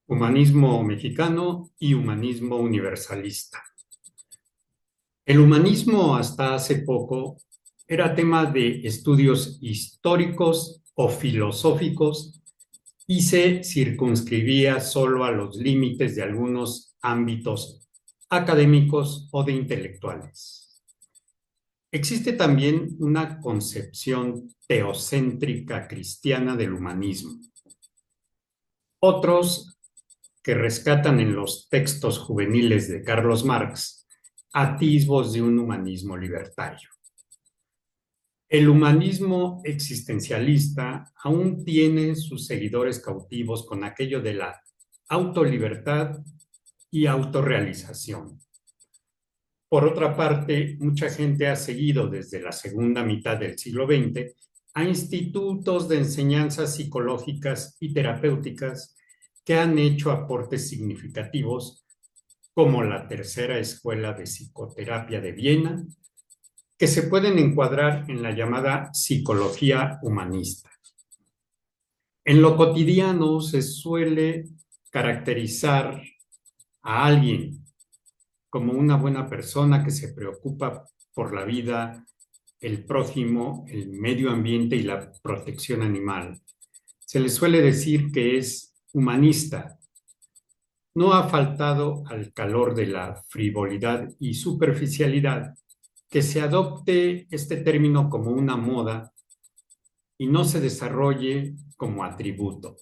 Humanismo mexicano y humanismo universalista. El humanismo hasta hace poco era tema de estudios históricos o filosóficos y se circunscribía solo a los límites de algunos ámbitos académicos o de intelectuales. Existe también una concepción teocéntrica cristiana del humanismo. Otros que rescatan en los textos juveniles de Carlos Marx atisbos de un humanismo libertario. El humanismo existencialista aún tiene sus seguidores cautivos con aquello de la autolibertad y autorrealización. Por otra parte, mucha gente ha seguido desde la segunda mitad del siglo XX a institutos de enseñanzas psicológicas y terapéuticas que han hecho aportes significativos, como la Tercera Escuela de Psicoterapia de Viena, que se pueden encuadrar en la llamada psicología humanista. En lo cotidiano se suele caracterizar a alguien como una buena persona que se preocupa por la vida, el prójimo, el medio ambiente y la protección animal. Se le suele decir que es humanista. No ha faltado al calor de la frivolidad y superficialidad que se adopte este término como una moda y no se desarrolle como atributo.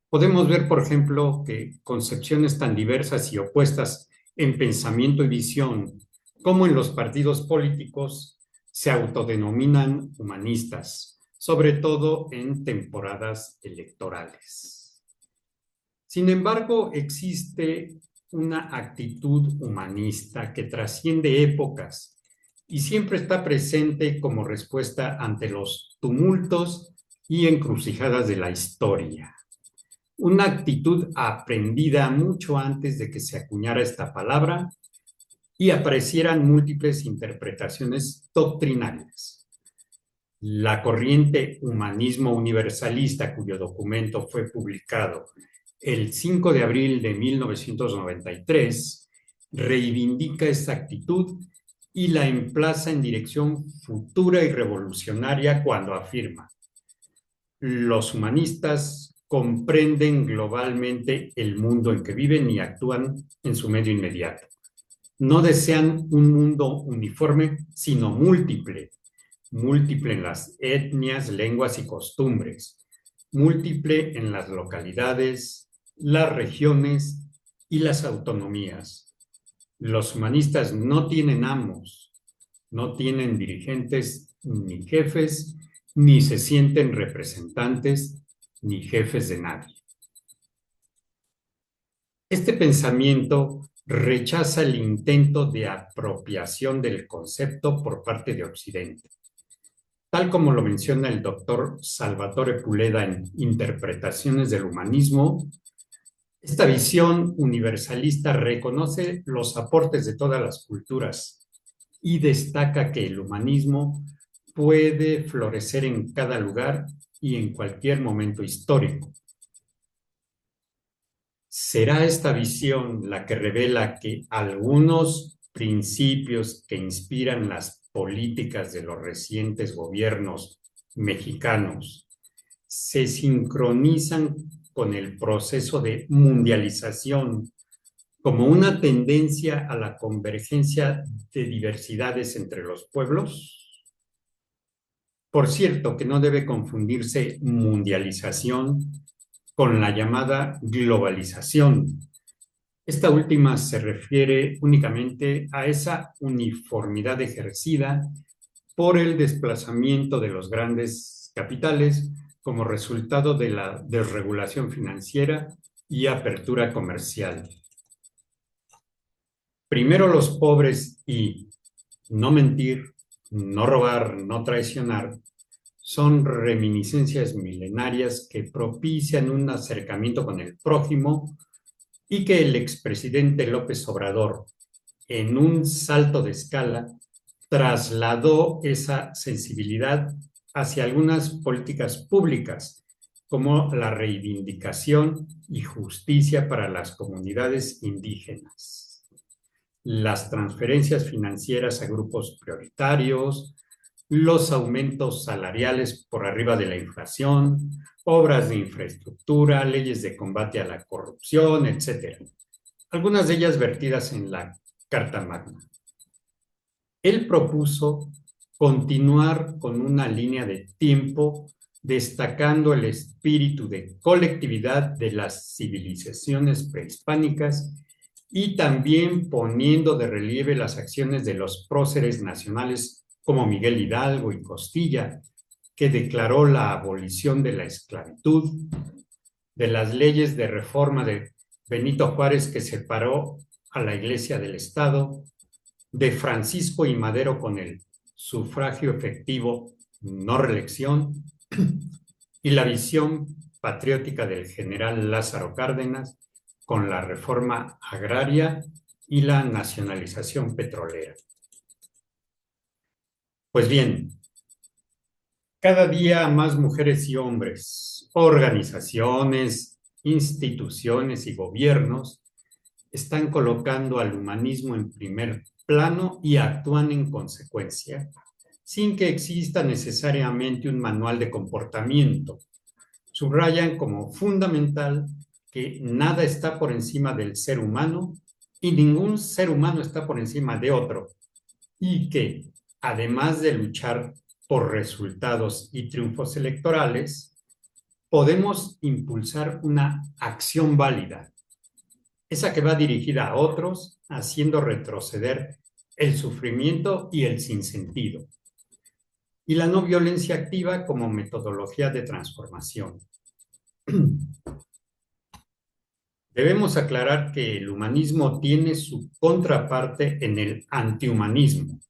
Podemos ver, por ejemplo, que concepciones tan diversas y opuestas en pensamiento y visión como en los partidos políticos se autodenominan humanistas, sobre todo en temporadas electorales. Sin embargo, existe una actitud humanista que trasciende épocas y siempre está presente como respuesta ante los tumultos y encrucijadas de la historia. Una actitud aprendida mucho antes de que se acuñara esta palabra y aparecieran múltiples interpretaciones doctrinarias. La corriente humanismo universalista, cuyo documento fue publicado el 5 de abril de 1993, reivindica esta actitud y la emplaza en dirección futura y revolucionaria cuando afirma: los humanistas comprenden globalmente el mundo en que viven y actúan en su medio inmediato. No desean un mundo uniforme, sino múltiple, múltiple en las etnias, lenguas y costumbres, múltiple en las localidades, las regiones y las autonomías. Los humanistas no tienen amos, no tienen dirigentes ni jefes, ni se sienten representantes ni jefes de nadie. Este pensamiento rechaza el intento de apropiación del concepto por parte de Occidente. Tal como lo menciona el doctor Salvatore Puleda en Interpretaciones del Humanismo, esta visión universalista reconoce los aportes de todas las culturas y destaca que el humanismo puede florecer en cada lugar y en cualquier momento histórico. ¿Será esta visión la que revela que algunos principios que inspiran las políticas de los recientes gobiernos mexicanos se sincronizan con el proceso de mundialización como una tendencia a la convergencia de diversidades entre los pueblos? Por cierto, que no debe confundirse mundialización con la llamada globalización. Esta última se refiere únicamente a esa uniformidad ejercida por el desplazamiento de los grandes capitales como resultado de la desregulación financiera y apertura comercial. Primero los pobres y no mentir, no robar, no traicionar, son reminiscencias milenarias que propician un acercamiento con el prójimo y que el expresidente López Obrador, en un salto de escala, trasladó esa sensibilidad hacia algunas políticas públicas como la reivindicación y justicia para las comunidades indígenas, las transferencias financieras a grupos prioritarios, los aumentos salariales por arriba de la inflación, obras de infraestructura, leyes de combate a la corrupción, etc. Algunas de ellas vertidas en la Carta Magna. Él propuso continuar con una línea de tiempo destacando el espíritu de colectividad de las civilizaciones prehispánicas y también poniendo de relieve las acciones de los próceres nacionales como Miguel Hidalgo y Costilla, que declaró la abolición de la esclavitud, de las leyes de reforma de Benito Juárez que separó a la Iglesia del Estado, de Francisco I. Madero con el sufragio efectivo, no reelección, y la visión patriótica del general Lázaro Cárdenas con la reforma agraria y la nacionalización petrolera. Pues bien, cada día más mujeres y hombres, organizaciones, instituciones y gobiernos están colocando al humanismo en primer plano y actúan en consecuencia, sin que exista necesariamente un manual de comportamiento. Subrayan como fundamental que nada está por encima del ser humano y ningún ser humano está por encima de otro, y que, además de luchar por resultados y triunfos electorales, podemos impulsar una acción válida, esa que va dirigida a otros, haciendo retroceder el sufrimiento y el sinsentido, y la no violencia activa como metodología de transformación. Debemos aclarar que el humanismo tiene su contraparte en el antihumanismo.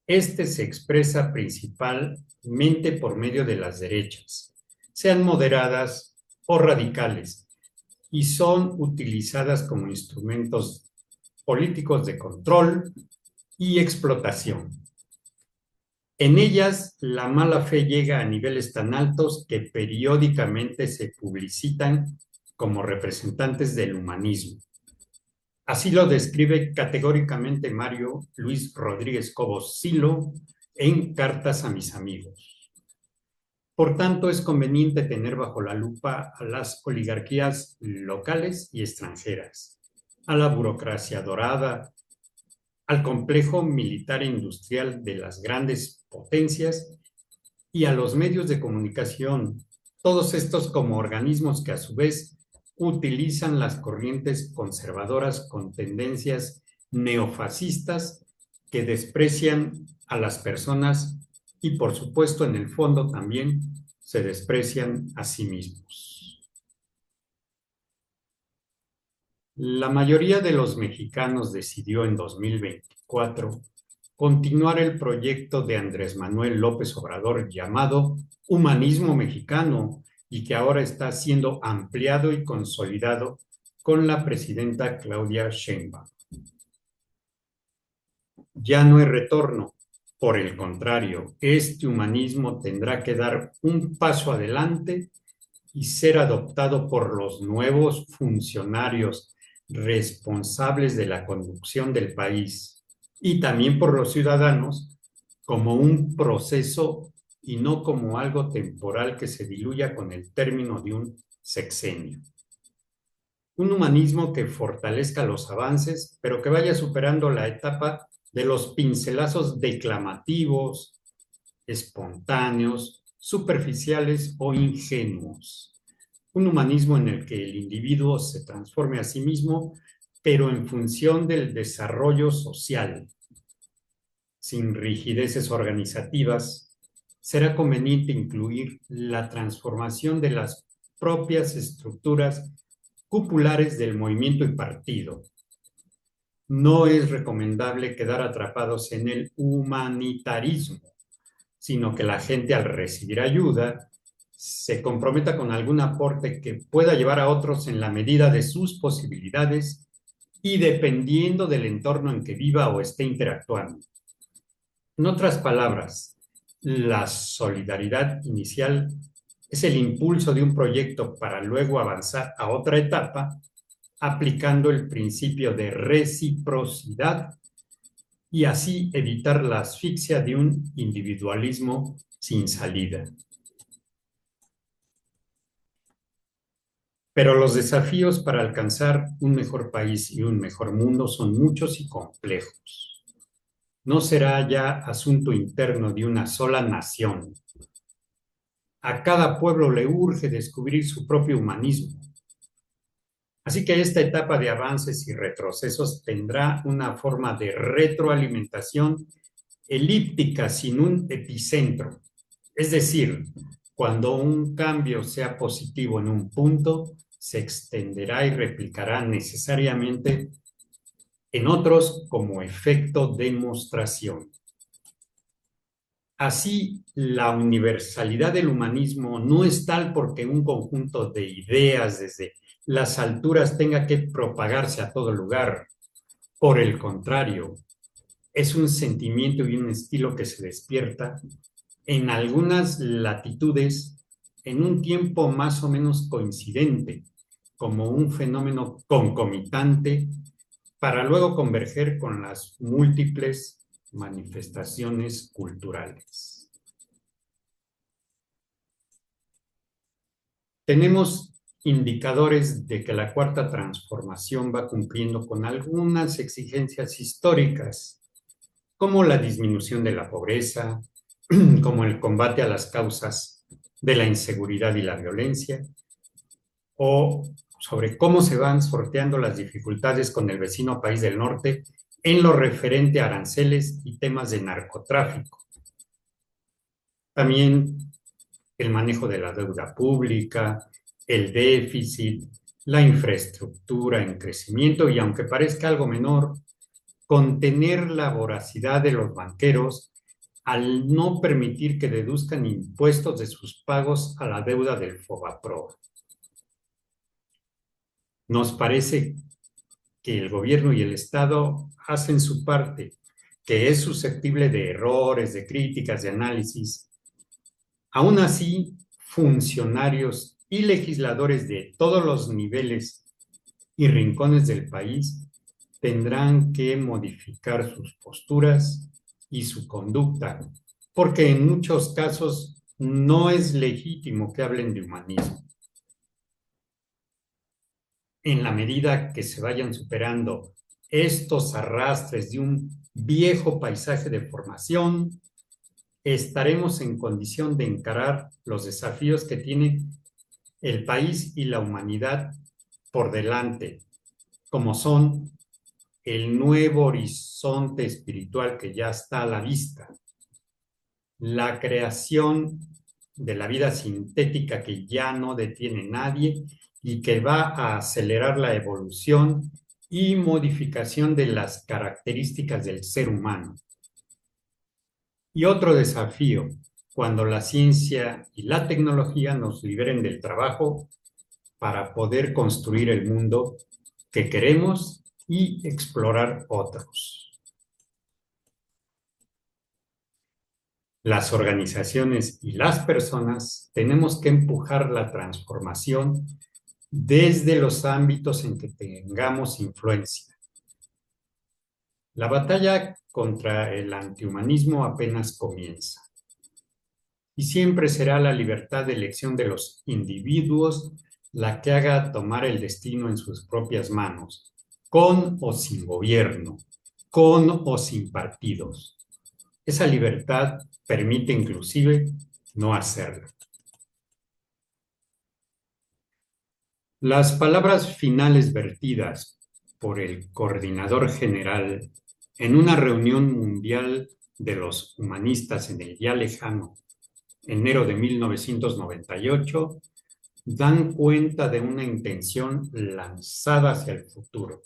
Este se expresa principalmente por medio de las derechas, sean moderadas o radicales, y son utilizadas como instrumentos políticos de control y explotación. En ellas, la mala fe llega a niveles tan altos que periódicamente se publicitan como representantes del humanismo. Así lo describe categóricamente Mario Luis Rodríguez Cobos Silo en Cartas a mis amigos. Por tanto, es conveniente tener bajo la lupa a las oligarquías locales y extranjeras, a la burocracia dorada, al complejo militar e industrial de las grandes potencias y a los medios de comunicación, todos estos como organismos que a su vez utilizan las corrientes conservadoras con tendencias neofascistas que desprecian a las personas y, por supuesto, en el fondo también se desprecian a sí mismos. La mayoría de los mexicanos decidió en 2024 continuar el proyecto de Andrés Manuel López Obrador llamado Humanismo Mexicano y que ahora está siendo ampliado y consolidado con la presidenta Claudia Sheinbaum. Ya no hay retorno. Por el contrario, este humanismo tendrá que dar un paso adelante y ser adoptado por los nuevos funcionarios responsables de la conducción del país y también por los ciudadanos como un proceso y no como algo temporal que se diluya con el término de un sexenio. Un humanismo que fortalezca los avances, pero que vaya superando la etapa de los pincelazos declamativos, espontáneos, superficiales o ingenuos. Un humanismo en el que el individuo se transforme a sí mismo, pero en función del desarrollo social. Sin rigideces organizativas, será conveniente incluir la transformación de las propias estructuras cupulares del movimiento y partido. No es recomendable quedar atrapados en el humanitarismo, sino que la gente al recibir ayuda se comprometa con algún aporte que pueda llevar a otros en la medida de sus posibilidades y dependiendo del entorno en que viva o esté interactuando. En otras palabras, la solidaridad inicial Es el impulso de un proyecto para luego avanzar a otra etapa, aplicando el principio de reciprocidad y así evitar la asfixia de un individualismo sin salida. Pero los desafíos para alcanzar un mejor país y un mejor mundo son muchos y complejos. No será ya asunto interno de una sola nación. A cada pueblo le urge descubrir su propio humanismo. Así que esta etapa de avances y retrocesos tendrá una forma de retroalimentación elíptica sin un epicentro. Es decir, cuando un cambio sea positivo en un punto, se extenderá y replicará necesariamente en otros como efecto demostración. Así, la universalidad del humanismo no es tal porque un conjunto de ideas desde las alturas tenga que propagarse a todo lugar. Por el contrario, es un sentimiento y un estilo que se despierta en algunas latitudes en un tiempo más o menos coincidente, como un fenómeno concomitante, para luego converger con las múltiples manifestaciones culturales. Tenemos indicadores de que la cuarta transformación va cumpliendo con algunas exigencias históricas, como la disminución de la pobreza, como el combate a las causas de la inseguridad y la violencia, o sobre cómo se van sorteando las dificultades con el vecino país del norte en lo referente a aranceles y temas de narcotráfico. También el manejo de la deuda pública, el déficit, la infraestructura en crecimiento y, aunque parezca algo menor, contener la voracidad de los banqueros al no permitir que deduzcan impuestos de sus pagos a la deuda del FOBAPROA. Nos parece que el gobierno y el Estado hacen su parte, que es susceptible de errores, de críticas, de análisis. Aún así, funcionarios y legisladores de todos los niveles y rincones del país tendrán que modificar sus posturas y su conducta, porque en muchos casos no es legítimo que hablen de humanismo. En la medida que se vayan superando estos arrastres de un viejo paisaje de formación, estaremos en condición de encarar los desafíos que tiene el país y la humanidad por delante, como son el nuevo horizonte espiritual que ya está a la vista, la creación de la vida sintética que ya no detiene nadie y que va a acelerar la evolución y modificación de las características del ser humano. Y otro desafío, cuando la ciencia y la tecnología nos liberen del trabajo para poder construir el mundo que queremos y explorar otros. Las organizaciones y las personas tenemos que empujar la transformación desde los ámbitos en que tengamos influencia. La batalla contra el antihumanismo apenas comienza. Y siempre será la libertad de elección de los individuos la que haga tomar el destino en sus propias manos, con o sin gobierno, con o sin partidos. Esa libertad permite inclusive no hacerlo. Las palabras finales vertidas por el coordinador general en una reunión mundial de los humanistas en el ya lejano enero de 1998 dan cuenta de una intención lanzada hacia el futuro.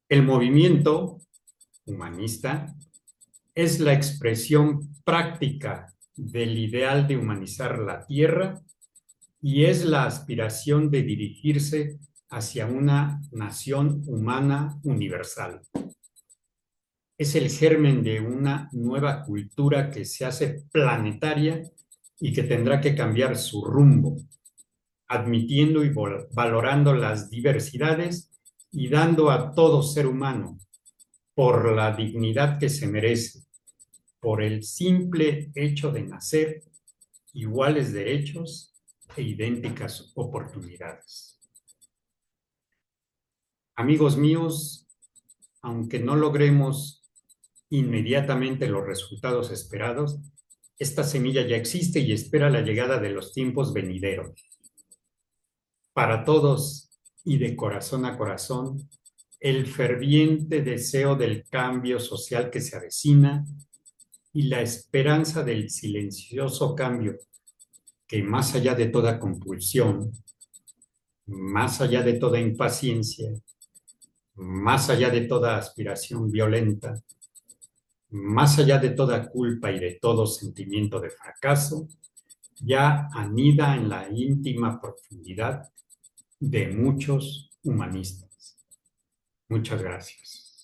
El movimiento humanista es la expresión práctica del ideal de humanizar la Tierra y es la aspiración de dirigirse hacia una nación humana universal. es el germen de una nueva cultura que se hace planetaria y que tendrá que cambiar su rumbo, admitiendo y valorando las diversidades y dando a todo ser humano, por la dignidad que se merece, por el simple hecho de nacer, iguales derechos e idénticas oportunidades. Amigos míos, aunque no logremos inmediatamente los resultados esperados, esta semilla ya existe y espera la llegada de los tiempos venideros. Para todos y de corazón a corazón, el ferviente deseo del cambio social que se avecina y la esperanza del silencioso cambio que más allá de toda compulsión, más allá de toda impaciencia, más allá de toda aspiración violenta, más allá de toda culpa y de todo sentimiento de fracaso, ya anida en la íntima profundidad de muchos humanistas. Muchas gracias.